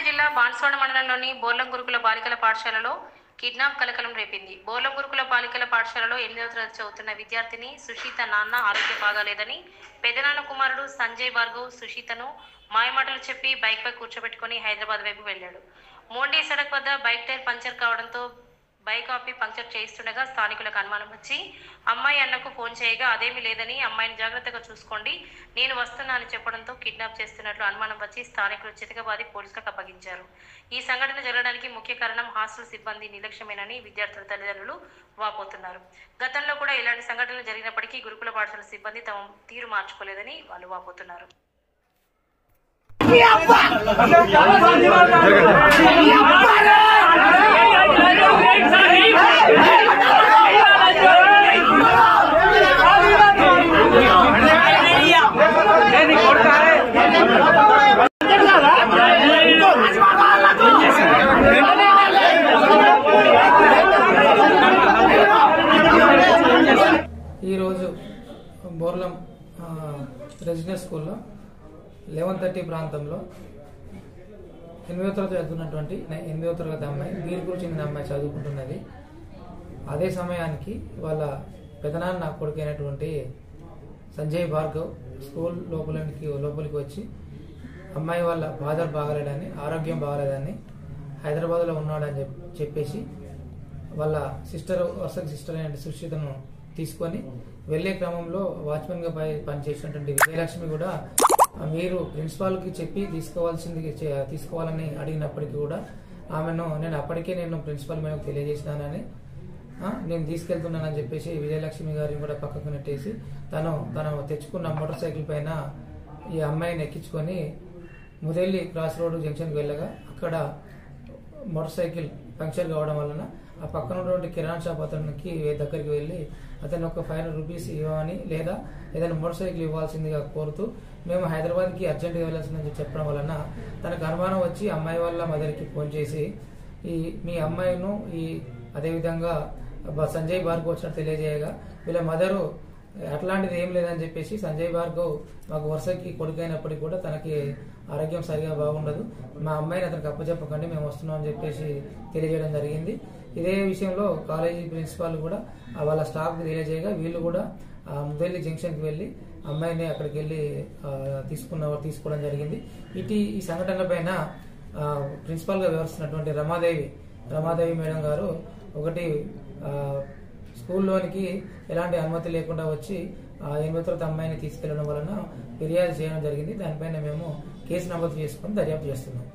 జిల్లా బాన్స్వాడ మండలంలోని బోర్లం గురుకుల బాలికల పాఠశాలలో కిడ్నాప్ కలకలం రేపింది. బోర్లం గురుకుల బాలికల పాఠశాలలో 8వ తరగతి చదువుతున్న విద్యార్థిని సుషిత నాన్న ఆరోగ్యం బాగాలేదని పెదనాన్న కుమారుడు సంజయ్ భార్గవ్ సుషితను మాయమాటలు చెప్పి బైక్పై కూర్చోబెట్టుకుని హైదరాబాద్ వైపు వెళ్లాడు. మోండి సడక్ వద్ద బైక్ టైర్ పంచర్ కావడంతో బైక్ ఆపి పంక్చర్ చేయిస్తుండగా స్థానికులకు అనుమానం వచ్చి అమ్మాయి అన్నకు ఫోన్ చేయగా అదేమీ లేదని అమ్మాయిని జాగ్రత్తగా చూసుకోండి నేను వస్తున్నా అని చెప్పడంతో కిడ్నాప్ చేస్తున్నట్లు అనుమానం వచ్చి స్థానికులు చితకబాది పోలీసులకు అప్పగించారు. ఈ సంఘటన జరగడానికి ముఖ్య కారణం హాస్టల్ సిబ్బంది నిర్లక్ష్యమేనని విద్యార్థుల తల్లిదండ్రులు వాపోతున్నారు. గతంలో కూడా ఇలాంటి సంఘటనలు జరిగినప్పటికీ గురుకుల పాఠశాల సిబ్బంది తమ తీరు మార్చుకోలేదని వాళ్ళు వాపోతున్నారు. ఈరోజు బోర్లం రెసిడెన్స్ స్కూల్లో 11:30 ప్రాంతంలో 8వ తరగతి చదువుతున్నటువంటి 8వ తరగతి అమ్మాయి బీర్పూర్ చెందిన అమ్మాయి చదువుకుంటున్నది. అదే సమయానికి వాళ్ళ పెదనాన్న కొడుకైనటువంటి సంజయ్ భార్గవ్ స్కూల్ లోపలికి వచ్చి అమ్మాయి వాళ్ళ ఫాదర్ బాగలేడని ఆరోగ్యం బాగలేదని హైదరాబాద్లో ఉన్నాడని చెప్పేసి వాళ్ళ వరుసకి సిస్టర్ అయిన సుషితను తీసుకొని వెళ్లే క్రమంలో వాచ్మెన్గా పనిచేసినటువంటి విజయలక్ష్మి కూడా మీరు ప్రిన్సిపాల్కి చెప్పి తీసుకోవాలని అడిగినప్పటికీ కూడా ఆమెను నేను ప్రిన్సిపాల్ మేడం తెలియజేసినానని నేను తీసుకెళ్తున్నానని చెప్పేసి విజయలక్ష్మి గారిని కూడా పక్కకు నెట్టేసి తను తెచ్చుకున్న మోటార్ సైకిల్ పైన ఈ అమ్మాయిని ఎక్కించుకొని ముదెల్లి క్రాస్ రోడ్ జంక్షన్కి వెళ్ళగా అక్కడ మోటార్ సైకిల్ పంక్చర్ కావడం వలన ఆ పక్కన ఉన్నటువంటి కిరాణా షాప్ అతనికి దగ్గరికి వెళ్ళి అతను ఒక 500 రూపీస్ ఇవ్వమని లేదా ఏదైనా మోటార్ సైకిల్ ఇవ్వాల్సిందిగా కోరుతూ మేము హైదరాబాద్కి అర్జెంట్గా వెళ్లాల్సిందని చెప్పడం వలన తనకు అనుమానం వచ్చి అమ్మాయి వాళ్ళ మదర్కి ఫోన్ చేసి మీ అమ్మాయిను అదేవిధంగా సంజయ్ భార్గవ్ వచ్చినట్టు తెలియజేయగా వీళ్ళ మదరు అట్లాంటిది ఏం లేదని చెప్పేసి సంజయ్ భార్గవ్ మాకు వరుసకి కొడుకైనప్పటికీ కూడా తనకి ఆరోగ్యం సరిగా బాగుండదు మా అమ్మాయిని అతనికి అప్పచెప్పకండి మేము వస్తున్నాం అని చెప్పేసి తెలియజేయడం జరిగింది. ఇదే విషయంలో కాలేజీ ప్రిన్సిపాల్ కూడా వాళ్ళ స్టాఫ్కి తెలియజేయగా వీళ్ళు కూడా ముదెల్లి జంక్షన్కి వెళ్ళి అమ్మాయిని అక్కడికి వెళ్ళి తీసుకోవడం జరిగింది. ఈ సంఘటన పైన ప్రిన్సిపాల్గా వ్యవహరిస్తున్నటువంటి రమాదేవి మేడం గారు ఒకటి స్కూల్లోనికి ఎలాంటి అనుమతి లేకుండా వచ్చి 8వ తరగతి అమ్మాయిని తీసుకెళ్లడం వలన ఫిర్యాదు చేయడం జరిగింది. దానిపైన మేము కేసు నమోదు చేసుకుని దర్యాప్తు చేస్తున్నాం.